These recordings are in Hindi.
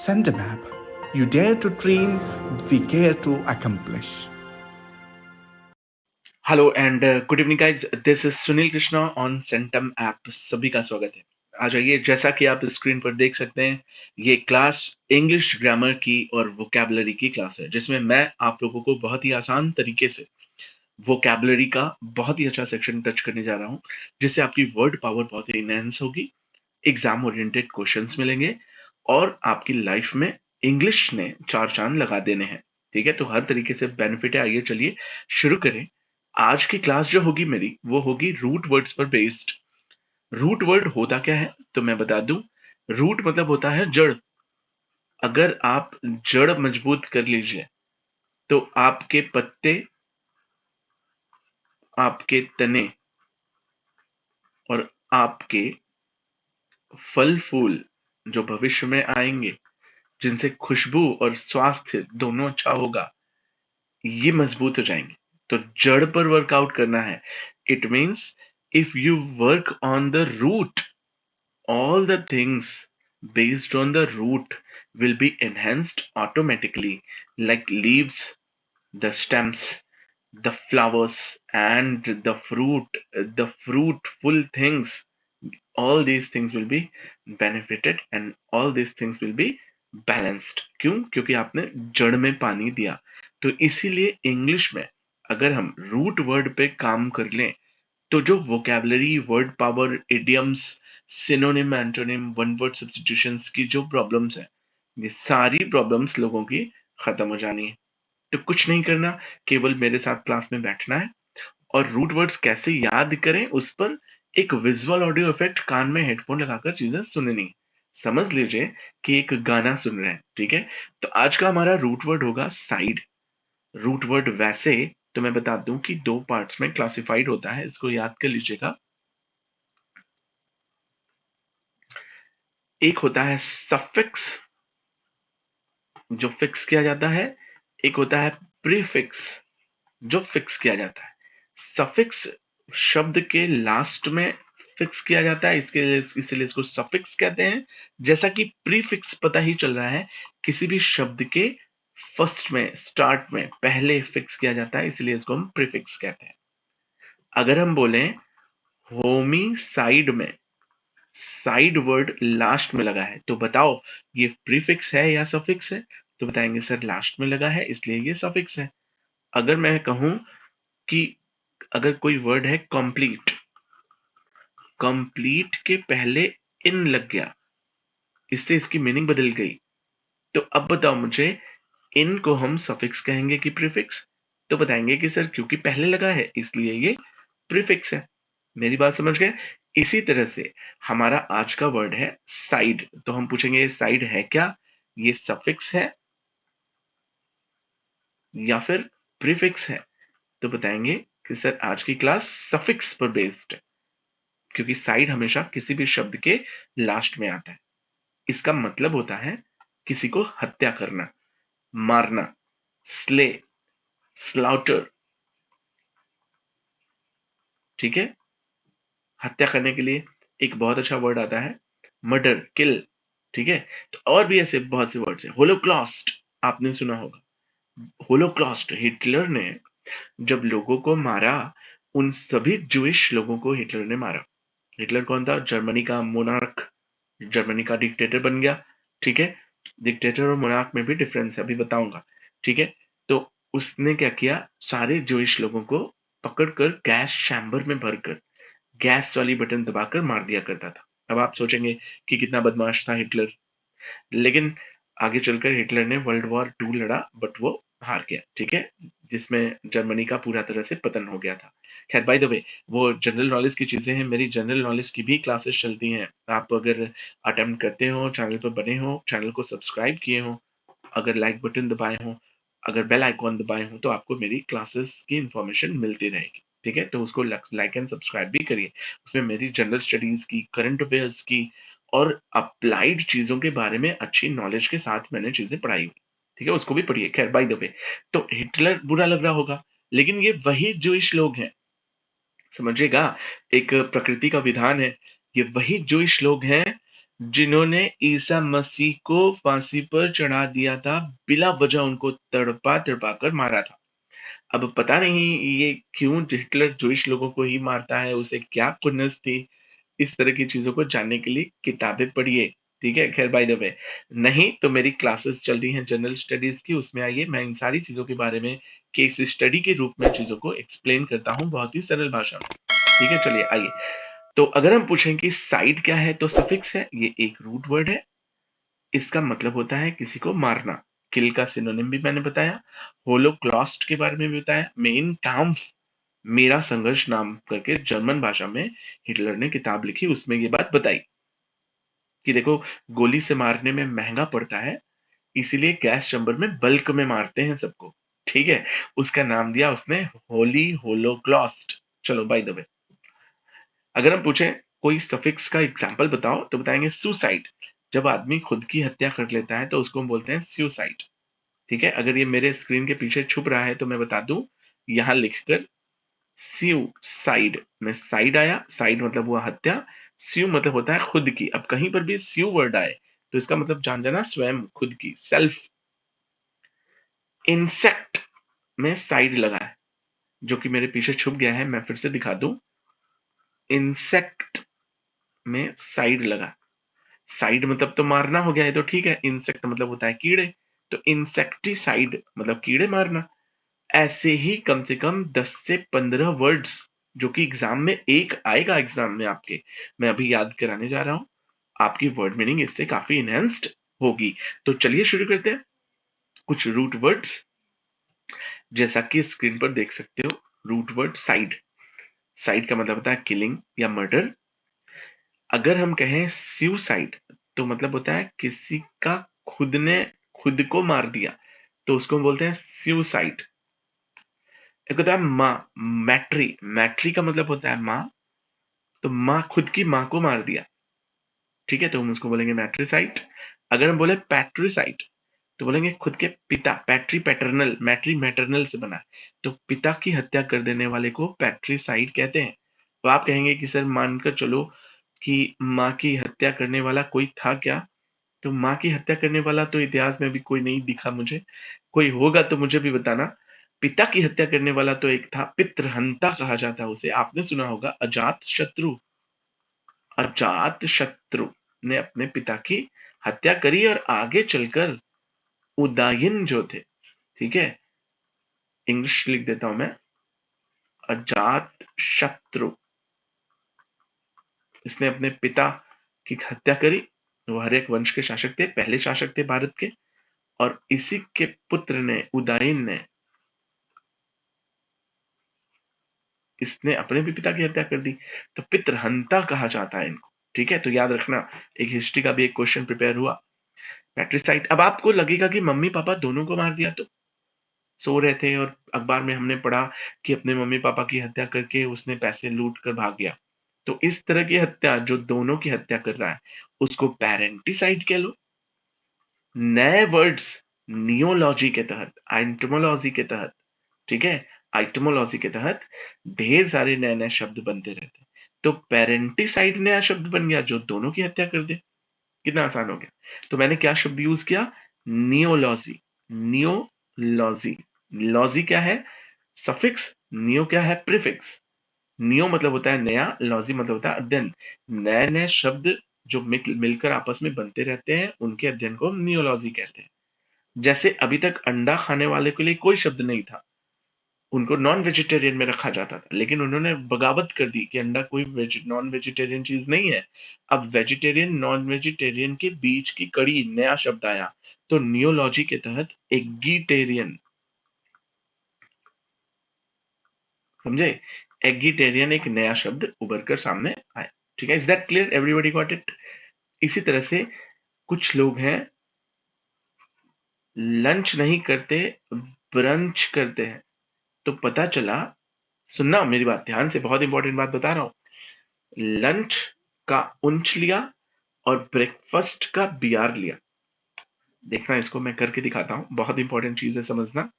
Send a map. You dare to dream, we care to accomplish. Hello and good evening guys, this is Sunil Krishna on centum app. सभी का स्वागत है। आ जाइए, जैसा कि आप स्क्रीन पर देख सकते हैं, ये क्लास इंग्लिश ग्रामर की और वोकैबुलरी की क्लास है, जिसमें मैं आप लोगों को बहुत ही आसान तरीके से वोकैबुलरी का बहुत ही अच्छा सेक्शन टच करने जा रहा हूँ, जिससे आपकी वर्ड पावर बहुत ही इनहेंस होगी, एग्जाम ओरिएंटेड क्वेश्चंस मिलेंगे और आपकी लाइफ में इंग्लिश ने चार चांद लगा देने हैं। ठीक है, तो हर तरीके से बेनिफिट है। आइए चलिए शुरू करें। आज की क्लास जो होगी मेरी, वो होगी रूट वर्ड्स पर बेस्ड। रूट वर्ड होता क्या है तो मैं बता दूं। रूट मतलब होता है जड़। अगर आप जड़ मजबूत कर लीजिए तो आपके पत्ते, आपके तने और आपके फल फूल जो भविष्य में आएंगे, जिनसे खुशबू और स्वास्थ्य दोनों अच्छा होगा, ये मजबूत हो जाएंगे। तो जड़ पर वर्कआउट करना है। It means if you work on the root, all the things based on the root will be enhanced automatically, like leaves, the stems, the flowers, and the fruitful things. All these things will be benefited and all these things will be balanced. क्यों? क्योंकि आपने जड़ में पानी दिया। तो इसीलिए इंग्लिश में अगर हम रूट वर्ड पे काम कर लें तो जो vocabulary, word power, idioms, synonym, antonym, one word substitutions की जो प्रॉब्लम्स है, ये सारी प्रॉब्लम्स लोगों की खत्म हो जानी है। तो कुछ नहीं करना, केवल मेरे साथ क्लास में बैठना है और रूट वर्ड्स कैसे याद करें उस पर एक विजुअल ऑडियो इफेक्ट कान में हेडफोन लगाकर चीजें सुननी। समझ लीजिए कि एक गाना सुन रहे हैं। ठीक है, तो आज का हमारा रूट वर्ड होगा साइड। रूट वर्ड वैसे तो मैं बता दूं कि दो पार्ट्स में क्लासिफाइड होता है, इसको याद कर लीजिएगा। एक होता है सफिक्स जो फिक्स किया जाता है, एक होता है प्रीफिक्स जो फिक्स किया जाता है। सफिक्स शब्द के लास्ट में फिक्स किया जाता है, इसके लिए इसलिए इसको सफिक्स कहते हैं। जैसा कि प्रीफिक्स पता ही चल रहा है, किसी भी शब्द के फर्स्ट में, स्टार्ट में पहले फिक्स किया जाता है, इसलिए इसको हम प्रीफिक्स कहते हैं। अगर हम बोलें होमी साइड में, साइड वर्ड लास्ट में लगा है, तो बताओ ये प्रीफिक्स है या सफिक्स है? तो बताएंगे सर लास्ट में लगा है इसलिए ये सफिक्स है। अगर मैं कहूं कि अगर कोई वर्ड है कंप्लीट, कंप्लीट के पहले इन लग गया, इससे इसकी मीनिंग बदल गई, तो अब बताओ मुझे, इन को हम सफिक्स कहेंगे कि प्रीफिक्स? तो बताएंगे कि सर क्योंकि पहले लगा है इसलिए ये प्रीफिक्स है। मेरी बात समझ गए? इसी तरह से हमारा आज का वर्ड है साइड। तो हम पूछेंगे ये साइड है क्या, ये सफिक्स है या फिर प्रीफिक्स है? तो बताएंगे कि सर आज की क्लास सफिक्स पर बेस्ड है, क्योंकि साइड हमेशा किसी भी शब्द के लास्ट में आता है। इसका मतलब होता है किसी को हत्या करना, मारना, स्ले, स्लाउटर। ठीक है, हत्या करने के लिए एक बहुत अच्छा वर्ड आता है मर्डर, किल। ठीक है, तो और भी ऐसे बहुत से वर्ड्स हैं। होलोकॉस्ट आपने सुना होगा। होलोकॉस्ट, हिटलर ने जब लोगों को मारा, उन सभी जूइश लोगों को हिटलर ने मारा। हिटलर कौन था? जर्मनी का मोनार्क, जर्मनी का डिक्टेटर बन गया। ठीक है, डिक्टेटर और मोनार्क में भी डिफरेंस है, अभी बताऊंगा। ठीक है, तो उसने क्या किया, सारे जूइश लोगों को पकड़कर गैस चैम्बर में भरकर गैस वाली बटन दबाकर मार दिया करता था। अब आप सोचेंगे कि कितना बदमाश था हिटलर, लेकिन आगे चलकर हिटलर ने वर्ल्ड वॉर 2 लड़ा, बट वो हार गया। ठीक है, जिसमें जर्मनी का पूरा तरह से पतन हो गया था। खैर, बाय द वे, वो जनरल नॉलेज की चीजें हैं। मेरी जनरल नॉलेज की भी क्लासेस चलती हैं। आप अगर अटेम्प्ट करते हो, चैनल पर बने हो, चैनल को सब्सक्राइब किए हो, अगर लाइक बटन दबाए हो, अगर बेल आइकॉन दबाए हो, तो आपको मेरी क्लासेस की इंफॉर्मेशन मिलती रहेगी। ठीक है, तो उसको लाइक एंड सब्सक्राइब भी करिए। उसमें मेरी जनरल स्टडीज की, करंट अफेयर्स की और अप्लाइड चीजों के बारे में अच्छी नॉलेज के साथ मैंने चीजें पढ़ाई हुई। ठीक है, उसको भी पढ़िए। खैर, बाय द वे, तो हिटलर बुरा लग रहा होगा, लेकिन ये वही जूइश लोग हैं, समझिएगा, एक प्रकृति का विधान है। ये वही जूइश लोग हैं जिन्होंने ईसा मसीह को फांसी पर चढ़ा दिया था, बिला वजह उनको तड़पा तड़पा कर मारा था। अब पता नहीं ये क्यों हिटलर जूइश लोगों को ही मारता है, उसे क्या खुन्नस थी। इस तरह की चीजों को जानने के लिए किताबें पढ़िए, ठीक है। खैर बाय द वे, नहीं तो मेरी क्लासेस चल रही हैं जनरल स्टडीज की, उसमें आइए, मैं इन सारी चीजों के बारे में केस स्टडी के रूप में चीजों को एक्सप्लेन करता हूं बहुत ही सरल भाषा में। ठीक है, चलिए आइए। तो अगर हम पूछें कि साइड क्या है, तो सफिक्स है, ये एक रूट वर्ड है। इसका मतलब होता है किसी को मारना। किल का सिनोनिम भी मैंने बताया, होलोक्लॉस्ट के बारे में भी बताया, मेन काम्फ, मेरा संघर्ष नाम करके जर्मन भाषा में हिटलर ने किताब लिखी, उसमें ये बात बताई कि देखो, गोली से मारने में महंगा पड़ता है, इसीलिए गैस चैम्बर में बल्क में मारते हैं सबको। ठीक है, उसका नाम दिया उसने होली होलोक्लॉस्ट। चलो बाय द वे, अगर हम पूछें कोई सफिक्स का एग्जाम्पल बताओ, तो बताएंगे सुसाइड। जब आदमी खुद की हत्या कर लेता है तो उसको हम बोलते हैं सुसाइड। ठीक है, अगर ये मेरे स्क्रीन के पीछे छुप रहा है तो मैं बता दूं, यहां लिखकर स्यू साइड में साइड आया, साइड मतलब हुआ हत्या, स्यू मतलब होता है खुद की। अब कहीं पर भी स्यू वर्ड आए तो इसका मतलब जान जाना स्वयं, खुद की, सेल्फ। इंसेक्ट में साइड लगा है, जो कि मेरे पीछे छुप गया है, मैं फिर से दिखा दूं। इंसेक्ट में साइड लगा, साइड मतलब तो मारना हो गया है, तो ठीक है। इंसेक्ट मतलब होता है कीड़े, तो इंसेक्टिसाइड मतलब कीड़े मारना। ऐसे ही कम से कम 10 से 15 वर्ड्स जो कि एग्जाम में एक आएगा, एग्जाम में आपके, मैं अभी याद कराने जा रहा हूं। आपकी वर्ड मीनिंग इससे काफी इनहेंस्ड होगी। तो चलिए शुरू करते हैं। कुछ रूट वर्ड्स, जैसा कि स्क्रीन पर देख सकते हो। रूट वर्ड साइड, साइड का मतलब होता है किलिंग या मर्डर। अगर हम कहें सुसाइड, तो मतलब होता है किसी का खुद ने खुद को मार दिया, तो उसको हम बोलते हैं सुसाइड। एक होता है माँ, मैट्री, मैट्री का मतलब होता है माँ, तो माँ खुद की माँ को मार दिया, ठीक है, तो हम उसको बोलेंगे मैट्रिसाइड। अगर हम बोले पैट्रिसाइड, तो बोलेंगे खुद के पिता, पैट्री पैटर्नल, मैट्री मैटरनल से बना है, तो पिता की हत्या कर देने वाले को पैट्रिसाइड कहते हैं। तो आप कहेंगे कि सर मानकर चलो कि माँ की हत्या करने वाला कोई था क्या, तो माँ की हत्या करने वाला तो इतिहास में अभी कोई नहीं दिखा मुझे, कोई होगा तो मुझे भी बताना। पिता की हत्या करने वाला तो एक था, पितृहंता कहा जाता है उसे, आपने सुना होगा अजात शत्रु। अजात शत्रु ने अपने पिता की हत्या करी और आगे चलकर उदायन जो थे, ठीक है, इंग्लिश लिख देता हूं मैं, अजात शत्रु, इसने अपने पिता की हत्या करी। वो हर एक वंश के शासक थे, पहले शासक थे भारत के, और इसी के पुत्र ने, उदायन ने, इसने अपने भी पिता की हत्या कर दी, तो पितृहंता कहा जाता है इनको। ठीक है, तो याद रखना, एक हिस्ट्री का भी एक क्वेश्चन प्रिपेयर हुआ, पैट्रिसाइड। अब आपको लगेगा कि मम्मी पापा दोनों को मार दिया, तो सो रहे थे और अखबार में हमने पढ़ा कि अपने मम्मी पापा की हत्या करके उसने पैसे लूट कर भाग गया, तो इस तरह की हत्या जो दोनों की हत्या कर रहा है, उसको पैरेंटिसाइड कह लो। नए वर्ड्स नियोलॉजी के तहत, एंटोमोलॉजी के तहत, ठीक है, आइटमोलॉजी के तहत ढेर सारे नए नए शब्द बनते रहते हैं। तो पेरेंटिसाइड नया शब्द बन गया जो दोनों की हत्या कर दे। कितना आसान हो गया। तो मैंने क्या शब्द यूज किया, नियोलॉजी। नियोलॉजी, लॉजी क्या है, सफिक्स, नियो क्या है, प्रीफिक्स। नियो मतलब होता है नया, लॉजी मतलब होता है अध्ययन। नए नए शब्द जो मिलकर आपस में बनते रहते हैं, उनके अध्ययन को हम नियोलॉजी कहते हैं। जैसे अभी तक अंडा खाने वाले के लिए कोई शब्द नहीं था, उनको नॉन वेजिटेरियन में रखा जाता था, लेकिन उन्होंने बगावत कर दी कि अंडा कोई नॉन वेजिटेरियन चीज नहीं है। अब वेजिटेरियन नॉन वेजिटेरियन के बीच की कड़ी, नया शब्द आया, तो नियोलॉजी के तहत एगिटेरियन, समझे, एगिटेरियन एक नया शब्द उभर कर सामने आया। ठीक है, is that clear, everybody got it. इसी तरह से कुछ लोग हैं, लंच नहीं करते, ब्रंच करते हैं। तो पता चला, सुनना मेरी बात ध्यान से, बहुत इंपॉर्टेंट बात बता रहा हूं। लंच का उंच लिया और ब्रेकफास्ट का बियार लिया। देखना, इसको मैं करके दिखाता हूं, बहुत इंपॉर्टेंट चीज है समझना।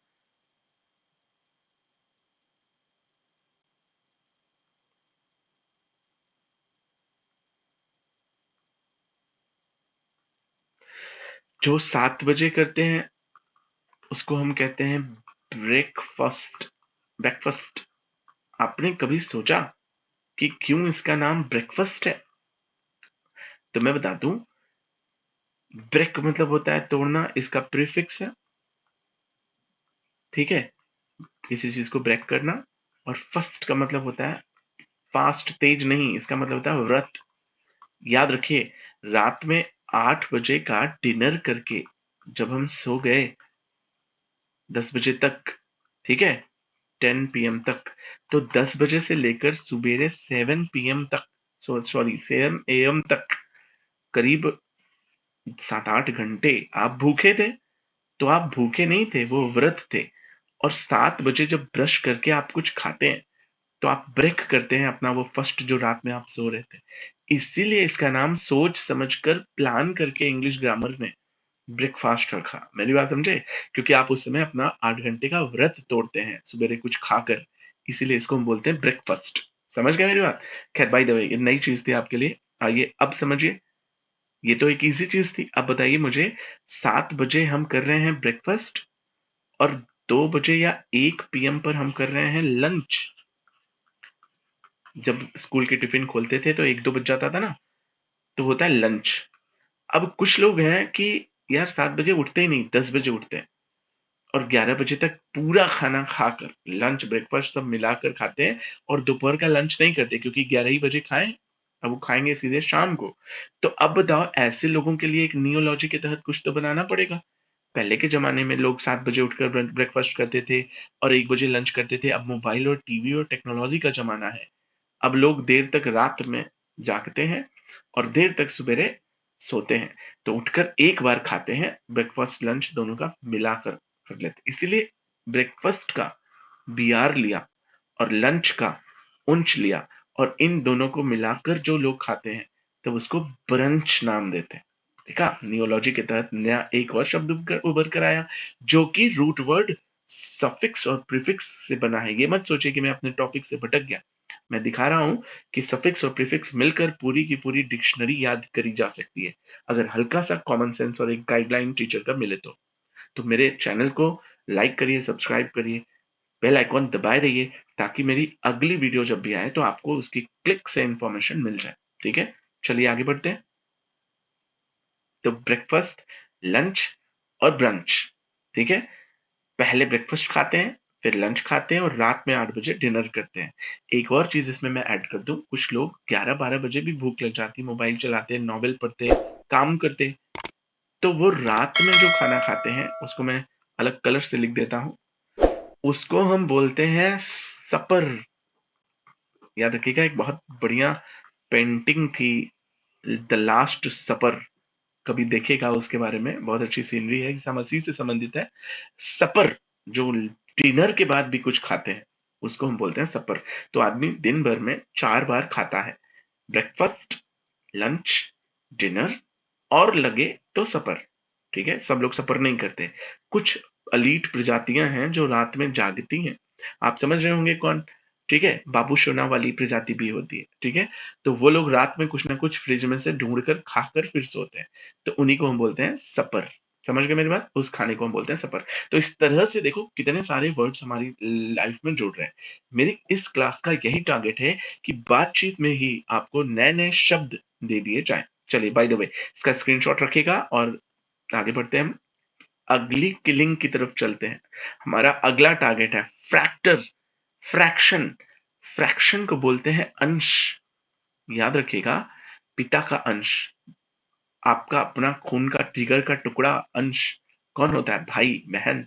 जो 7 बजे करते हैं उसको हम कहते हैं ब्रेकफास्ट। ब्रेकफास्ट। आपने कभी सोचा कि क्यों इसका नाम ब्रेकफास्ट है? तो मैं बता दूं, ब्रेक मतलब होता है तोड़ना, इसका प्रीफिक्स है। ठीक है, किसी चीज को ब्रेक करना। और फर्स्ट का मतलब होता है फास्ट, तेज नहीं, इसका मतलब होता है व्रत। याद रखिए, रात में 8 बजे का डिनर करके जब हम सो गए 10 बजे तक, ठीक है, 10 PM तक, तो 10 बजे से लेकर सुबेरे 7 PM तक, सॉरी 7 AM तक, करीब 7-8 घंटे आप भूखे थे। तो आप भूखे नहीं थे, वो व्रत थे। और 7 बजे जब ब्रश करके आप कुछ खाते हैं तो आप ब्रेक करते हैं अपना वो फर्स्ट जो रात में आप सो रहे थे। इसीलिए इसका नाम सोच समझकर प्लान करके इंग्लिश ग्रामर में ब्रेकफास्ट रखा। मेरी बात समझे? क्योंकि आप उस समय अपना 8 घंटे का व्रत तोड़ते हैं सुबेरे कुछ खाकर, इसीलिए इसको हम बोलते हैं ब्रेकफास्ट। समझ गए मेरी बात? खैर, बाय द वे, ये नई चीज थी आपके लिए। आइए अब समझिए, ये तो एक इजी चीज थी। अब बताइए मुझे, 7 बजे हम कर रहे हैं ब्रेकफास्ट और 2 बजे या 1 PM पर हम कर रहे हैं लंच। जब स्कूल के टिफिन खोलते थे तो 1-2 बज जाता था ना, तो होता है लंच। अब कुछ लोग हैं कि यार 7 बजे उठते ही नहीं, 10 बजे उठते हैं और 11 बजे तक पूरा खाना खाकर, लंच ब्रेकफास्ट सब मिलाकर खाते हैं और दोपहर का लंच नहीं करते क्योंकि 11 ही बजे खाएं, अब वो खाएंगे सीधे शाम को। तो अब बताओ, ऐसे लोगों के लिए एक नियोलॉजी के तहत कुछ तो बनाना पड़ेगा। पहले के जमाने में लोग 7 बजे उठकर ब्रेकफास्ट करते थे और 1 बजे लंच करते थे। अब मोबाइल और टीवी और टेक्नोलॉजी का जमाना है। अब लोग देर तक रात में जागते हैं और देर तक सवेरे सोते हैं। तो उठकर एक बार खाते हैं, ब्रेकफास्ट लंच दोनों का मिलाकर कर लेते हैं। इसीलिए ब्रेकफास्ट का बीआर लिया और लंच का उंच लिया, और इन दोनों को मिलाकर जो लोग खाते हैं तब उसको ब्रंच नाम देते हैं। देखा, नियोलॉजी के तहत नया एक और शब्द उभर कर आया, जो कि रूट वर्ड सफिक्स और प्रीफिक्स से बना है। ये मत सोचिए कि मैं अपने टॉपिक से भटक गया। मैं दिखा रहा हूं कि सफिक्स और प्रीफिक्स मिलकर पूरी की पूरी डिक्शनरी याद करी जा सकती है, अगर हल्का सा कॉमन सेंस और एक गाइडलाइन टीचर का मिले तो मेरे चैनल को लाइक करिए, सब्सक्राइब करिए, बेल आइकॉन दबाए रहिए, ताकि मेरी अगली वीडियो जब भी आए तो आपको उसकी क्लिक से इंफॉर्मेशन मिल जाए। ठीक है, चलिए आगे बढ़ते हैं। तो ब्रेकफास्ट, लंच और ब्रंच, ठीक है। पहले ब्रेकफास्ट खाते हैं, फिर लंच खाते हैं और रात में 8 बजे डिनर करते हैं। एक और चीज इसमें मैं ऐड कर दूं, कुछ लोग 11-12 बजे भी भूख लग जाती, मोबाइल चलाते, नॉवेल पढ़ते, काम करते, तो वो रात में जो खाना खाते हैं उसको मैं अलग कलर से लिख देता हूं, उसको हम बोलते हैं सपर। याद रखिएगा, एक बहुत बढ़िया पेंटिंग थी, द लास्ट सपर, कभी देखेगा उसके बारे में, बहुत अच्छी सीनरी है, ईसा मसीह से संबंधित है। सपर, जो डिनर के बाद भी कुछ खाते हैं उसको हम बोलते हैं सपर। तो आदमी दिन भर में 4 बार खाता है, ब्रेकफास्ट, लंच, डिनर और लगे तो सपर। ठीक है, सब लोग सपर नहीं करते। कुछ अलीट प्रजातियां हैं जो रात में जागती हैं, आप समझ रहे होंगे कौन। ठीक है, बाबू सोना वाली प्रजाति भी होती है। ठीक है, तो वो लोग रात में कुछ ना कुछ फ्रिज में से ढूंढ कर खाकर फिर सोते हैं, तो उन्हीं को हम बोलते हैं सपर। समझ गए मेरी बात? उस खाने को हम बोलते हैं सपर। तो इस तरह से देखो कितने सारे वर्ड्स हमारी लाइफ में जुड़ रहे हैं। मेरी इस क्लास का यही टारगेट है कि बातचीत में ही आपको नए नए शब्द दे दिए जाएं। चलिए, बाय द वे, इसका स्क्रीनशॉट रखिएगा और आगे बढ़ते हैं। हम अगली किलिंग की तरफ चलते हैं। हमारा अगला टारगेट है फ्रैक्टर, फ्रैक्शन। फ्रैक्शन को बोलते हैं अंश। याद रखिएगा, पिता का अंश, आपका अपना खून का जिगर का टुकड़ा अंश कौन होता है? भाई, बहन।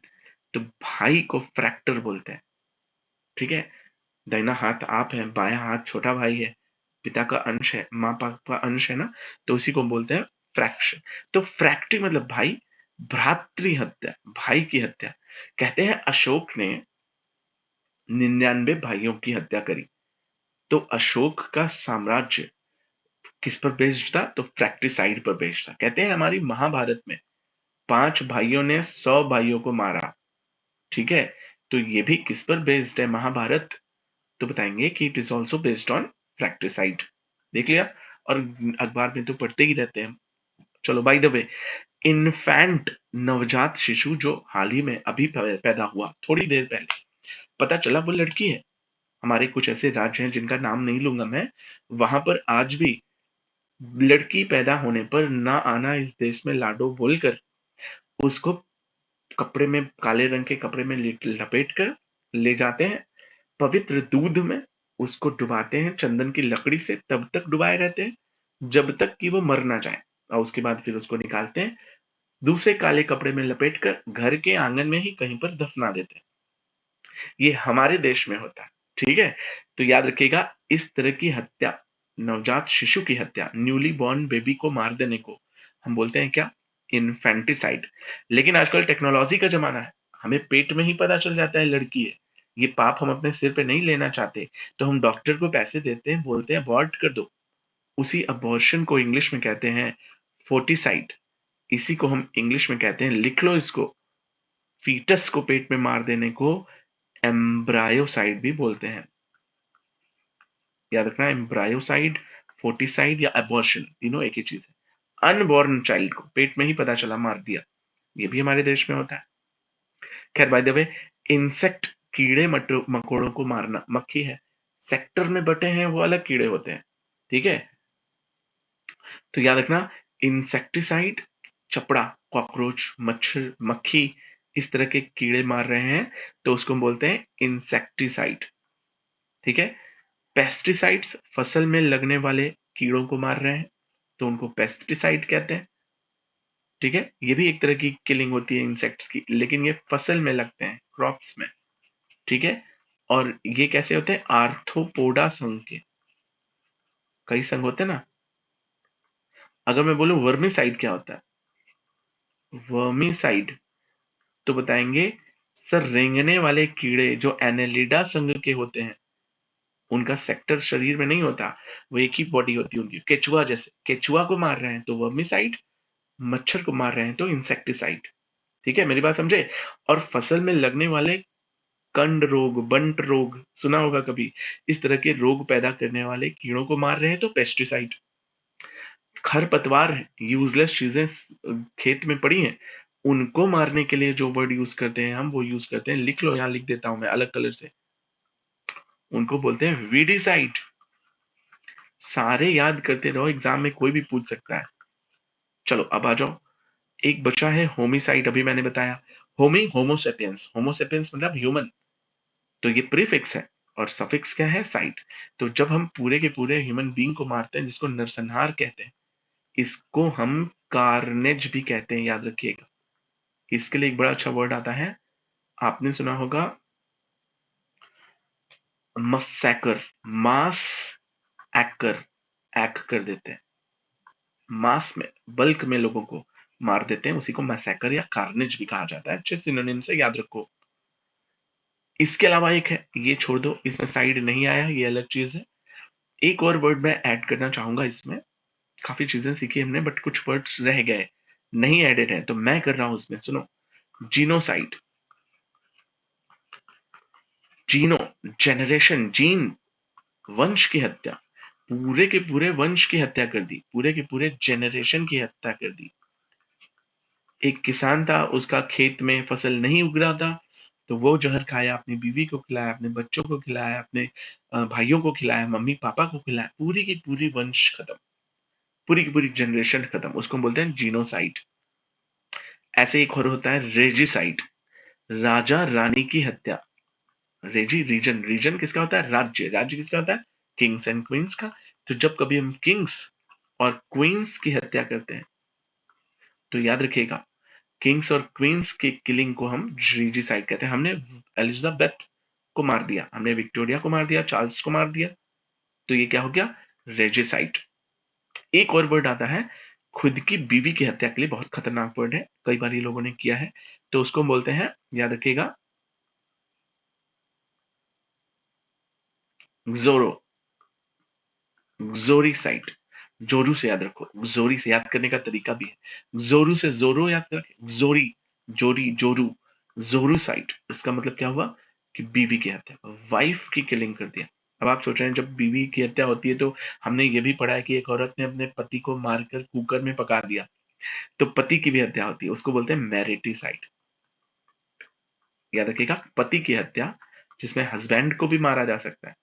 तो भाई को फ्रैक्टर बोलते हैं। ठीक है, दाहिना हाथ आप है, बायां हाथ छोटा भाई है, पिता का अंश है, माँ बाप का अंश है ना, तो उसी को बोलते हैं फ्रैक्शन। तो फ्रैक्टरी मतलब भाई, भ्रातृ हत्या, भाई की हत्या। कहते हैं अशोक ने 99 भाइयों की हत्या करी। तो अशोक का साम्राज्य किस पर बेस्ड था? तो फ्रैक्टिसाइड पर बेस्ड था। कहते हैं हमारी महाभारत में 5 भाइयों ने 100 भाइयों को मारा। ठीक है, तो ये भी किस पर बेस्ड है महाभारत? तो बताएंगे कि it is also based on fratricide. देख लिया, और अखबार में तो पढ़ते ही रहते हैं। चलो, बाय द वे, इन्फेंट नवजात शिशु जो हाल ही में अभी पैदा हुआ, थोड़ी देर पहले पता चला वो लड़की है। हमारे कुछ ऐसे राज्य हैं जिनका नाम नहीं लूंगा मैं, वहां पर आज भी लड़की पैदा होने पर ना आना इस देश में लाडो बोलकर उसको कपड़े में, काले रंग के कपड़े में लपेट कर ले जाते हैं, पवित्र दूध में उसको डुबाते हैं चंदन की लकड़ी से, तब तक डुबाए रहते हैं जब तक कि वो मर ना जाए, और उसके बाद फिर उसको निकालते हैं, दूसरे काले कपड़े में लपेट कर घर के आंगन में ही कहीं पर दफना देते हैं। ये हमारे देश में होता है, ठीक है। तो याद रखिएगा, इस तरह की हत्या, नवजात शिशु की हत्या, न्यूली बॉर्न बेबी को मार देने को हम बोलते हैं क्या? इन्फेंटिसाइड। लेकिन आजकल टेक्नोलॉजी का जमाना है, हमें पेट में ही पता चल जाता है लड़की है। ये पाप हम अपने सिर पे नहीं लेना चाहते, तो हम डॉक्टर को पैसे देते हैं, बोलते हैं अबॉर्ट कर दो। उसी अबॉर्शन को इंग्लिश में कहते हैं फोर्टिसाइड। इसी को हम इंग्लिश में कहते हैं, लिख लो इसको, फीटस को पेट में मार देने को एम्ब्रायोसाइड भी बोलते हैं। याद रखना, एम्ब्रायोसाइड, फोर्टिसाइड या अबॉर्शन, तीनों एक ही चीज है। अनबॉर्न चाइल्ड को पेट में ही पता चला मार दिया, ये भी हमारे देश में होता है। खैर, बाय द वे, इंसेक्ट, कीड़े मकोड़ों को मारना, मक्खी है, सेक्टर में बटे हैं वो अलग कीड़े होते हैं, ठीक है। तो याद रखना, इंसेक्टिसाइड, चपड़ा, कॉकरोच, मच्छर, मक्खी, इस तरह के कीड़े मार रहे हैं तो उसको हम बोलते हैं इंसेक्टिसाइड, ठीक है। पेस्टिसाइड्स, फसल में लगने वाले कीड़ों को मार रहे हैं तो उनको पेस्टिसाइड कहते हैं, ठीक है। ये भी एक तरह की किलिंग होती है इंसेक्ट्स की, लेकिन ये फसल में लगते हैं, क्रॉप्स में, ठीक है। और ये कैसे होते हैं? आर्थ्रोपोडा संघ के, कई संघ होते हैं ना। अगर मैं बोलूं वर्मिसाइड क्या होता है, वर्मिसाइड, तो बताएंगे सर, रेंगने वाले कीड़े जो एनेलिडा संघ के होते हैं, उनका सेक्टर शरीर में नहीं होता, वो एक ही बॉडी होती है उनकी, केचुआ जैसे, केचुआ को मार रहे हैं तो वर्मिसाइड, मच्छर को मार रहे हैं तो इंसेक्टिसाइड, ठीक है, मेरी बात समझे। और फसल में लगने वाले कंड रोग, बंट रोग, सुना होगा कभी, इस तरह के रोग पैदा करने वाले कीड़ों को मार रहे हैं तो पेस्टिसाइड। खरपतवार, यूजलेस चीजें खेत में पड़ी हैं, उनको मारने के लिए जो वर्ड यूज करते हैं हम, वो यूज करते हैं, लिख लो, यहां लिख देता हूं मैं अलग कलर से, उनको बोलते हैं वीडिसाइड। सारे याद करते रहो, एग्जाम में कोई भी पूछ सकता है। चलो अब आ जाओ, एक बचा है होमिसाइड, अभी मैंने बताया। होमी, होमोसेपियंस, होमोसेपियंस मतलब ह्यूमन, तो ये प्रीफिक्स है, और सफिक्स क्या है? साइड। तो जब हम पूरे के पूरे ह्यूमन बीइंग को मारते हैं, जिसको नरसंहार कहते हैं, इसको हम कार्नेज भी कहते हैं, याद रखिएगा। इसके लिए एक बड़ा अच्छा वर्ड आता है, आपने सुना होगा, मसैकर, मास एक्कर, एक्ट कर देते हैं, मास में, बल्क में लोगों को मार देते हैं, उसी को मैसेकर या कार्नेज भी कहा जाता है। अच्छे सिनोनिम से याद रखो। इसके अलावा एक है, ये छोड़ दो, इसमें साइड नहीं आया, ये अलग चीज है। एक और वर्ड मैं ऐड करना चाहूंगा इसमें, काफी चीजें सीखी हमने बट कुछ वर्ड्स रह गए, नहीं एडेड है, तो मैं कर रहा हूं इसमें, सुनो। जीनोसाइड, जीनो, जेनरेशन, जीन, वंश की हत्या, पूरे के पूरे वंश की हत्या कर दी, पूरे के पूरे जेनरेशन की हत्या कर दी। एक किसान था, उसका खेत में फसल नहीं उग रहा था, तो वो जहर खाया, अपनी बीवी को खिलाया, अपने बच्चों को खिलाया, अपने भाइयों को खिलाया, मम्मी पापा को खिलाया, पूरी की पूरी वंश खत्म, पूरी की पूरी जनरेशन खत्म, उसको बोलते हैं जीनोसाइड। ऐसे एक और होता है रेजिसाइड, राजा रानी की हत्या। रेजी, रीजन, रीजन किसका होता है? राज्य, राज्य किसका होता है? किंग्स एंड क्वींस का। तो जब कभी हम किंग्स और क्वींस की हत्या करते हैं, तो याद रखिएगा, किंग्स और क्वींस के किलिंग को हम रेजिसाइड कहते हैं। हमने एलिजाबेथ को मार दिया, हमने विक्टोरिया को मार दिया, चार्ल्स को मार दिया, तो ये क्या हो गया? रेजिसाइड। एक और वर्ड आता है, खुद की बीवी की हत्या के लिए, बहुत खतरनाक वर्ड है, कई बार ये लोगों ने किया है, तो उसको बोलते हैं, याद रखिएगा, जोरो, जोरीसाइड। जोरू से याद रखो, जोरी से याद करने का तरीका भी है, जोरू से जोरो याद कर, जोरी, जोरी, जोरू, जोरूसाइड, इसका मतलब क्या हुआ कि बीवी की हत्या, वाइफ की किलिंग कर दिया। अब आप सोच रहे हैं, जब बीवी की हत्या होती है तो हमने ये भी पढ़ा है कि एक औरत ने अपने पति को मारकर कुकर में पका दिया, तो पति की भी हत्या होती है, उसको बोलते हैं मैरिटिसाइड। याद रखिएगा, पति की हत्या जिसमें हस्बैंड को भी मारा जा सकता है,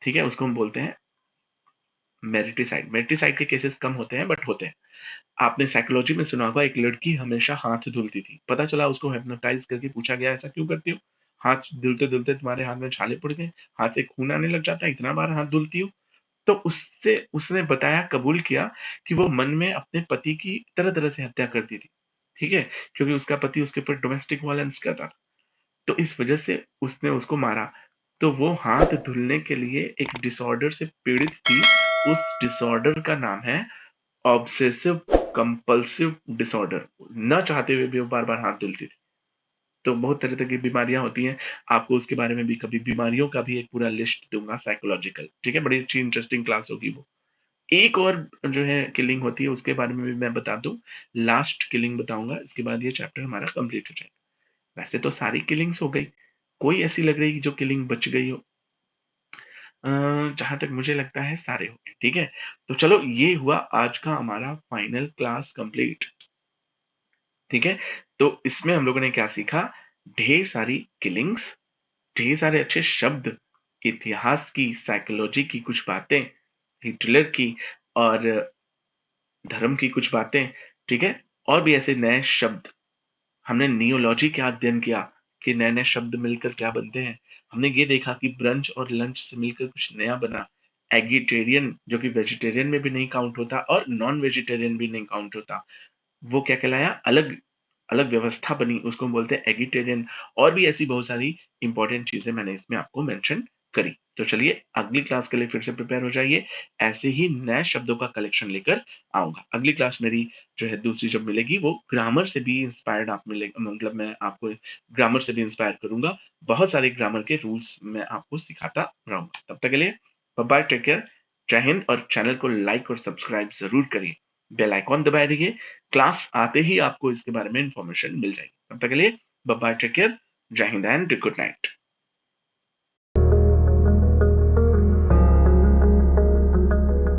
ठीक है, उसको हम बोलते हैं मैरिटिसाइड। मैरिटिसाइड के केसेस कम होते हैं बट होते हैं। आपने साइकोलॉजी में सुना होगा, एक लड़की हमेशा हाथ धुलती थी, पता चला उसको हिप्नोटाइज करके पूछा गया ऐसा क्यों करती हो, हाथ धुलते धुलते तुम्हारे हाथ में छाले पड़ गए, हाथ से खून आने लग जाता है, इतना बार हाथ धुलती हो। तो उससे उसने बताया, कबूल किया कि वो मन में अपने पति की तरह तरह से हत्या करती थी, ठीक है, क्योंकि उसका पति उसके ऊपर डोमेस्टिक वायलेंस करता था, तो इस वजह से उसने उसको मारा। तो वो हाथ धुलने के लिए एक डिसऑर्डर से पीड़ित थी। उस डिसऑर्डर का नाम है ऑब्सेसिव कंपल्सिव डिसऑर्डर। न चाहते हुए भी वो बार बार हाथ धुलती थी। तो बहुत तरह तरह की बीमारियां होती हैं, आपको उसके बारे में भी कभी बीमारियों का भी एक पूरा लिस्ट दूंगा साइकोलॉजिकल, ठीक है, बड़ी अच्छी इंटरेस्टिंग क्लास होगी वो। एक और जो है किलिंग होती है, उसके बारे में भी मैं बता दूं, लास्ट किलिंग बताऊंगा, इसके बाद ये चैप्टर हमारा कंप्लीट हो जाएगा। वैसे तो सारी किलिंग्स हो गई, कोई ऐसी लग रही जो किलिंग बच गई हो? जहां तक मुझे लगता है सारे हो गए, ठीक है। तो चलो, ये हुआ आज का हमारा फाइनल क्लास कंप्लीट, ठीक है। तो इसमें हम लोगों ने क्या सीखा? ढेर सारी किलिंग्स, ढेर सारे अच्छे शब्द, इतिहास की, साइकोलॉजी की कुछ बातें, हिटलर की, और धर्म की कुछ बातें, ठीक है, और भी ऐसे नए शब्द। हमने नियोलॉजी का अध्ययन किया कि नए नए शब्द मिलकर क्या बनते हैं। हमने ये देखा कि ब्रंच और लंच से मिलकर कुछ नया बना, एगिटेरियन, जो कि वेजिटेरियन में भी नहीं काउंट होता और नॉन वेजिटेरियन भी नहीं काउंट होता, वो क्या कहलाया? अलग अलग व्यवस्था बनी, उसको हम बोलते हैं एगिटेरियन। और भी ऐसी बहुत सारी इंपॉर्टेंट चीजें मैंने इसमें आपको मेंशन करी। तो चलिए, अगली क्लास के लिए फिर से प्रिपेयर हो जाइए, ऐसे ही नए शब्दों का कलेक्शन लेकर आऊंगा। अगली क्लास मेरी जो है दूसरी जब मिलेगी, वो ग्रामर से भी इंस्पायर्ड आप मिलेगा, मतलब मैं आपको ग्रामर से भी इंस्पायर करूंगा, बहुत सारे ग्रामर के रूल्स मैं आपको सिखाता रहूंगा। तब तक के लिए बाय बाय, टेक केयर, जय हिंद। और चैनल को लाइक और सब्सक्राइब जरूर करिए, बेल आइकॉन दबाए रहिए, क्लास आते ही आपको इसके बारे में इंफॉर्मेशन मिल जाएगी। तब तक के लिए बाय बाय, टेक केयर, जय हिंद एंड गुड नाइट।